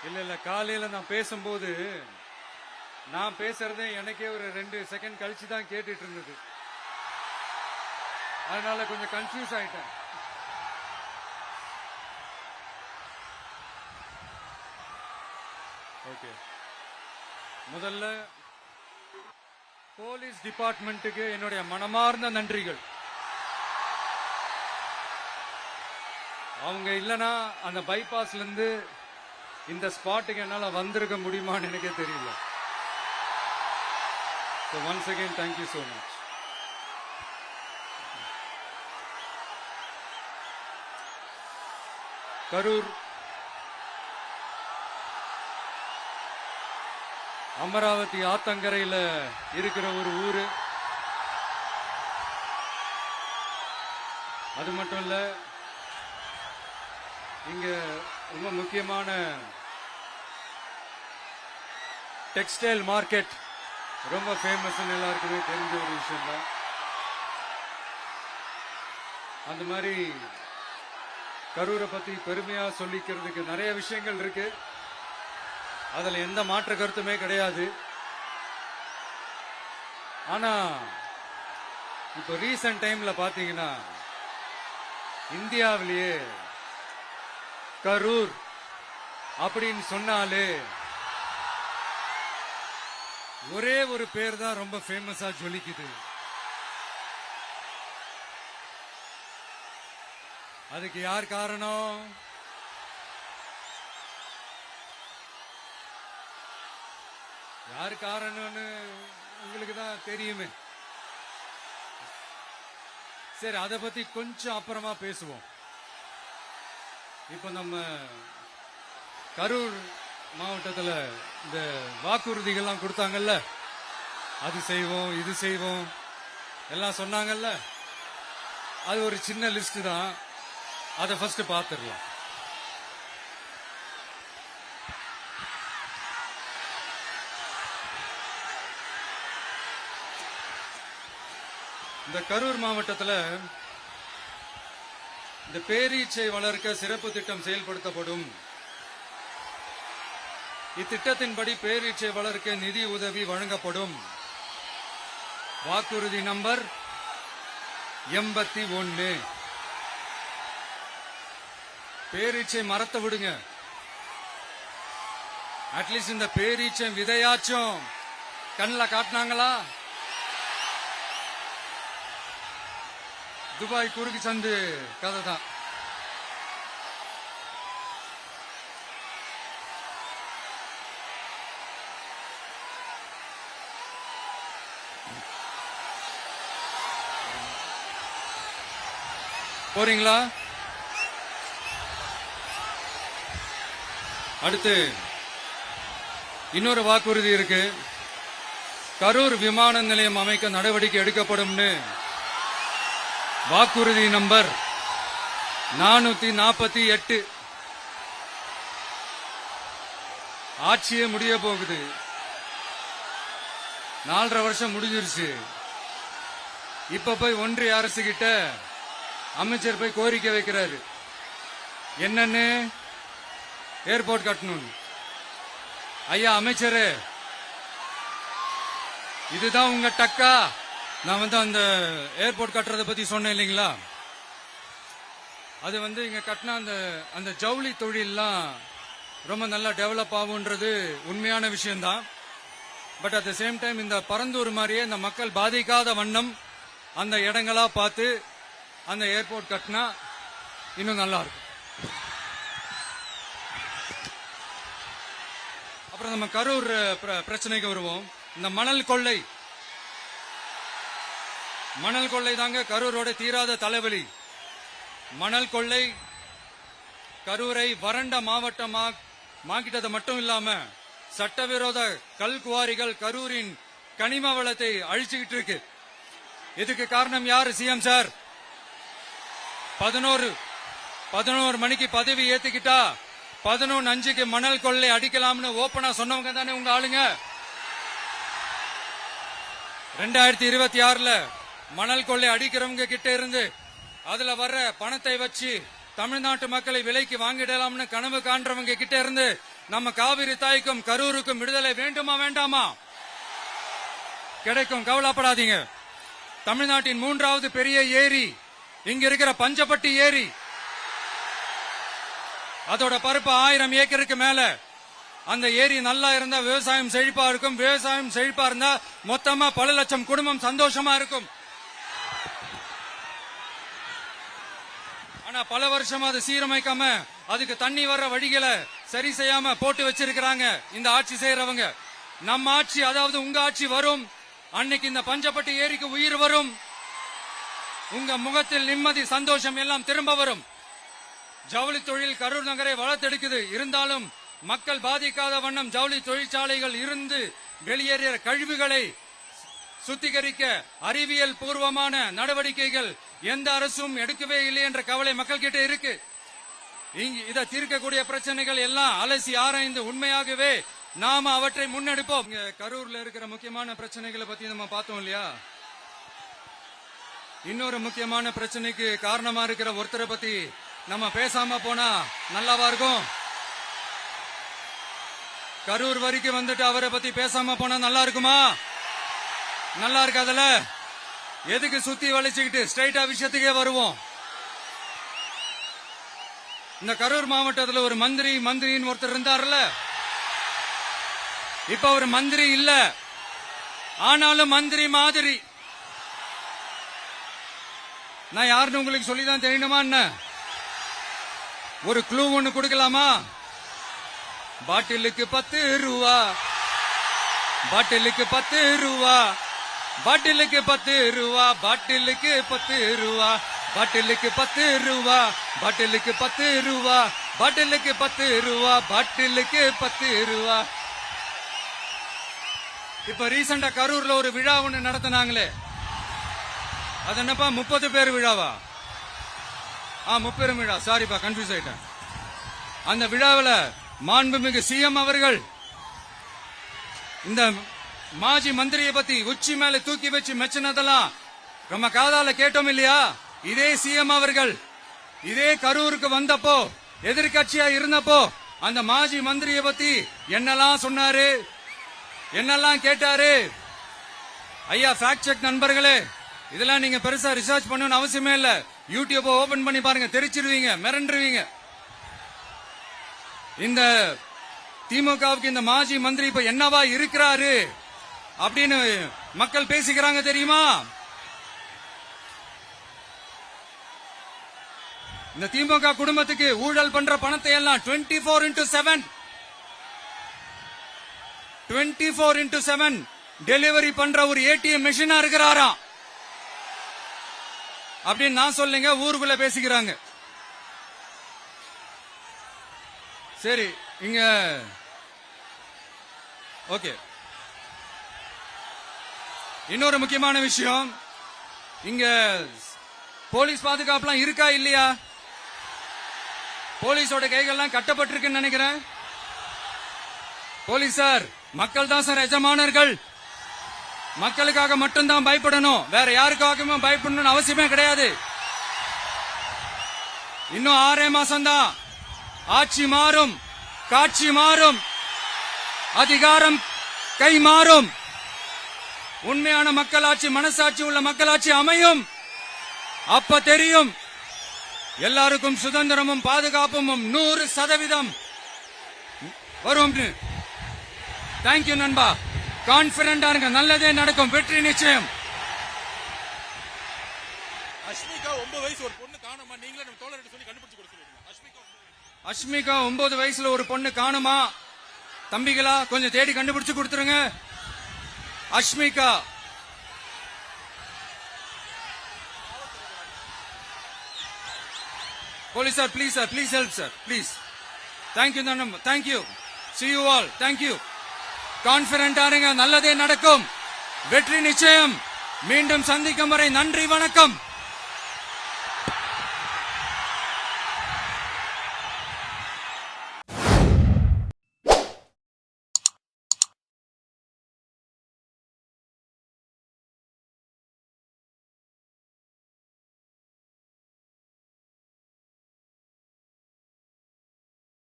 இல்ல காலையில நான் பேசும்போது நான் பேசுறதே எனக்கே ஒரு 2 செகண்ட் கழிச்சு தான் கேட்டுட்டு இருந்தது. அதனால கொஞ்சம் கன்ஃபியூஸ் ஆயிட்டேன். ஓகே, முதல்ல போலீஸ் டிபார்ட்மெண்ட்டுக்கு என்னுடைய மனமார்ந்த நன்றிகள். அவங்க இல்லனா அந்த பைபாஸ்ல இருந்து இந்த ஸ்பாட்டுக்கு என்னால வந்திருக்க முடியுமான்னு எனக்கே தெரியல. So once again, thank you so much. Karur Amaravathi ஆத்தங்கரையில் இருக்கிற ஒரு ஊரு. அது மட்டும் இல்ல, இங்க ரொம்ப முக்கியமான டெக்ஸ்டைல் மார்க்கெட் ரொம்ப ஃபேமஸ், எல்லாருக்குமே தெரிஞ்ச ஒரு விஷயம் தான். அந்த மாதிரி கரூரை பத்தி பெருமையா சொல்லிக்கிறதுக்கு நிறைய விஷயங்கள் இருக்கு. அதுல எந்த மாற்று கருத்துமே கிடையாது. ஆனா இப்போ ரீசன்ட் டைம்ல பாத்தீங்கன்னா இந்தியாவிலேயே கரூர் அப்படின்னு சொன்னாலே ஒரே ஒரு பேர் தான் ரொம்ப ஃபேமஸா ஜொலிக்குது. அதுக்கு யார் காரணம்? யார் காரணம்னு உங்களுக்கு தான் தெரியுமே. சரி, அதை பத்தி கொஞ்சம் அப்புறமா பேசுவோம். இப்ப நம்ம கரூர் மாவட்டத்தில் இந்த வாக்குறுதிகள்லாம் கொடுத்தாங்கல்ல, அது செய்வோம் இது செய்வோம் எல்லாம் சொன்னாங்கல்ல, அது ஒரு சின்ன லிஸ்ட் தான். அதை ஃபர்ஸ்ட் பார்த்துடலாம். இந்த கரூர் மாவட்டத்தில் இந்த பேரீச்சை வளர்க்க சிறப்பு திட்டம் செயல்படுத்தப்படும். இத்திட்டத்தின்படி பேரீச்சை வளர்க்க நிதி உதவி வழங்கப்படும். வாக்குறுதி நம்பர் 81. பேரீச்சை மரத்தை விடுங்க, அட்லீஸ்ட் இந்த பேரீச்சை விதையாச்சும் கண்ணில் காட்டினாங்களா? துபாய் குறுக்கு சந்து கதை தான். போறீங்களா? அடுத்து இன்னொரு வாக்குறுதி இருக்கு. கரூர் விமான நிலையம் அமைக்க நடவடிக்கை எடுக்கப்படும்னு வாக்குறுதி நம்பர் 448. ஆட்சியே முடிய போகுது. 4.5 வருஷம் முடிஞ்சிருச்சு. இப்ப போய் ஒன்றிய அரசு கிட்ட அமைச்சர் போய் கோரிக்கை வைக்கிறாரு. என்னன்னு? ஏர்போர்ட் கட்டணும். ஐயா அமைச்சரே, இதுதான் உங்க டக்கா? நான் அந்த ஏர்போர்ட் கட்டுறதை பத்தி சொன்னேன் இல்லைங்களா? அது இங்க கட்டினா அந்த ஜவுளி தொழில்லாம் ரொம்ப நல்லா டெவலப் ஆகுன்றது உண்மையான விஷயம்தான். But at the same time இந்த பரந்தூர் மாதிரியே இந்த மக்கள் பாதிக்காத வண்ணம் அந்த இடங்களா பார்த்து அந்த ஏர்போர்ட் கட்டினா இன்னும் நல்லா இருக்கும். அப்புறம் நம்ம கரூர் பிரச்சனைக்கு வருவோம். இந்த மணல் கொள்ளை தாங்க கரூரோட தீராத தலைவலி. மணல் கொள்ளை கரூரை வறண்ட மாவட்டமாக்கிட்டது மட்டும் இல்லாம சட்டவிரோத கல் குவாரிகள் கரூரின் கனிம வளத்தை அழிச்சுக்கிட்டு இருக்கு. இதுக்கு காரணம் யாரு? சிஎம் சார் 11 மணிக்கு பதவி ஏத்துக்கிட்டா 11:05 மணல் கொள்ளை அடிக்கலாம்னு ஓப்பனா சொன்னவங்க தானே உங்க ஆளுங்க. 2026 மணல் கொள்ளை அடிக்கிறவங்க கிட்ட இருந்து அதுல வர்ற பணத்தை வச்சு தமிழ்நாட்டு மக்களை விலைக்கு வாங்கிடலாம்னு கனவு காண்றவங்க கிட்ட இருந்து நம்ம காவிரி தாய்க்கும் கரூருக்கும் விடுதலை வேண்டுமா வேண்டாமா? கிடைக்கும், கவலைப்படாதீங்க. தமிழ்நாட்டின் 3வது பெரிய ஏரி இங்க இருக்கிற பஞ்சப்பட்டி ஏரி. அதோட பரப்பு 1000 ஏக்கருக்கு மேல. அந்த ஏரி நல்லா இருந்தா விவசாயம் செழிப்பா இருக்கும். விவசாயம் செழிப்பா இருந்தா மொத்தமா பல லட்சம் குடும்பம் சந்தோஷமா இருக்கும். ஆனா பல வருஷமா அது சீரமைக்காம அதுக்கு தண்ணி வர்ற வழிகளை சரி செய்யாம போட்டு வச்சிருக்கிறாங்க இந்த ஆட்சி செய்யறவங்க. நம்ம ஆட்சி, அதாவது உங்க ஆட்சி வரும் அன்னைக்கு இந்த பஞ்சப்பட்டி ஏரிக்கு உயிர் வரும். உங்க முகத்தில் நிம்மதி, சந்தோஷம் எல்லாம் திரும்ப வரும். ஜவுளி தொழில் கரூர் நகரை வளர்த்தெடுக்குது. இருந்தாலும் மக்கள் பாதிக்காத வண்ணம் ஜவுளி தொழிற்சாலைகள் இருந்து வெளியேறிய கழிவுகளை சுத்திகரிக்க அறிவியல் பூர்வமான நடவடிக்கைகள் எந்த அரசும் எடுக்கவே இல்லை என்ற கவலை மக்கள் கிட்ட இருக்கு. இதை தீர்க்கக்கூடிய பிரச்சனைகள் எல்லாம் அலசி ஆராய்ந்து உண்மையாகவே நாம அவற்றை முன்னெடுப்போம். கரூர்ல இருக்கிற முக்கியமான பிரச்சனைகளை பத்தி நம்ம பார்த்தோம் இல்லையா? இன்னொரு முக்கியமான பிரச்சனைக்கு காரணமா இருக்கிற ஒருத்தரை பத்தி நம்ம பேசாம போனா நல்லாவா இருக்கும்? கரூர் வரைக்கும் வந்துட்டு அவரை பத்தி பேசாம போனா நல்லா இருக்குமா? நல்லா இருக்காதுல. எதுக்கு சுத்தி வளைச்சுக்கிட்டு ஸ்ட்ரைட்டா விஷயத்துக்கே வருவோம். இந்த கரூர் மாவட்டத்தில் ஒரு மந்திரின்னு ஒருத்தர் இருந்தார்ல. இப்ப ஒரு மந்திரி இல்ல, ஆனாலும் மந்திரி மாதிரி. நான் யாருன்னு உங்களுக்கு சொல்லிதான் தெரியணுமா என்ன? ஒரு க்ளூ ஒண்ணு கொடுக்கலாமா? பாட்டிலுக்கு 10 ரூபா, பாட்டிலுக்கு 10 ரூபா, பாட்டிலுக்கு 10 ரூபா, பாட்டிலுக்கு 10 ரூபா, பாட்டிலுக்கு 10 ரூபா, பாட்டிலுக்கு 10 ரூபா, பாட்டிலுக்கு 10 ரூபா, பாட்டிலுக்கு 10 ரூபா. இப்ப ரீசெண்டா கரூர்ல ஒரு விழா ஒண்ணு நடத்தினாங்களே, அது என்னப்பா 30 பேர் விழாவா? 30 விழா, சாரிப்பா கன்ஃபியூஸ் ஆயிட்டேன். அந்த விழாவில் மாண்புமிகு சிஎம் அவர்கள் இந்த மாஜி மந்திரியை பத்தி உச்சி மேல தூக்கி வச்சு மெச்சினதெல்லாம் நம்ம காதால கேட்டோம் இல்லையா? இதே சிஎம் அவர்கள் இதே கரூருக்கு வந்தப்போ, எதிர்கட்சியா இருந்தப்போ அந்த மாஜி மந்திரியை பத்தி என்னெல்லாம் சொன்னாரு, என்னெல்லாம் கேட்டாரு. ஐயா ஃபேக்ட் செக் நண்பர்களே, இதெல்லாம் நீங்க பெருசா ரிசர்ச் பண்ணணும்னு அவசியமே இல்ல. யூடியூப் ஓபன் பண்ணி பாருங்க, தெரிச்சிருவீங்க, மிரண்டுருவீங்க. இந்த திமுகவுக்கு இந்த மாஜி மந்திரி இப்ப என்னவா இருக்கிறாரு அப்படின்னு மக்கள் பேசிக்கிறாங்க தெரியுமா? இந்த திமுக குடும்பத்துக்கு ஊழல் பண்ற பணத்தை எல்லாம் 24x7 டெலிவரி பண்ற ஒரு ஏடிஎம் மெஷினா இருக்கிறாராம் அப்படின்னு நான் சொல்லுங்க, ஊருக்குள்ள பேசிக்கிறாங்க. சரி, இங்க ஓகே. இன்னொரு முக்கியமான விஷயம், இங்க போலீஸ் பாதுகாப்புலாம் இருக்கா இல்லையா? போலீஸோட கைகள்லாம் கட்டப்பட்டிருக்குன்னு நினைக்கிறேன். போலீசார் மக்கள் தான் சார் எஜமானர்கள். மக்களுக்காக மட்டும்தான் பயப்படணும், வேற யாருக்காகவும் பயப்படணும்னு அவசியமே கிடையாது. இன்னும் 6 மாசம் தான். ஆட்சி மாறும், காட்சி மாறும், அதிகாரம் கை மாறும். உண்மையான மக்களாட்சி, மனசாட்சி உள்ள மக்களாட்சி அமையும். அப்ப தெரியும் எல்லாருக்கும் சுதந்திரமும் பாதுகாப்பும் 100% வரும். தேங்க்யூ நண்பா. கான்பிடண்டா இருங்க, நல்லதே நடக்கும், வெற்றி நிச்சயம். அஷ்மிகா 9 வயசு ஒரு பொண்ணு காணுமா? நீங்களே நம்ம தோழர்கிட்ட சொல்லி கண்டுபிடிச்சு கொடுத்துருங்க. அஷ்மிகா 9 வயசுல ஒரு பொண்ணு காணுமா? தம்பிகளா கொஞ்சம் தேடி கண்டுபிடிச்சு கொடுத்துருங்க. Ashmika police sir, please sir, please help sir, please. Thank you நண்பா, thank you. See you all. Thank you. கான்பிடண்டா இருங்க, நல்லதே நடக்கும், வெற்றி நிச்சயம். மீண்டும் சந்திக்கும் வரை நன்றி, வணக்கம்.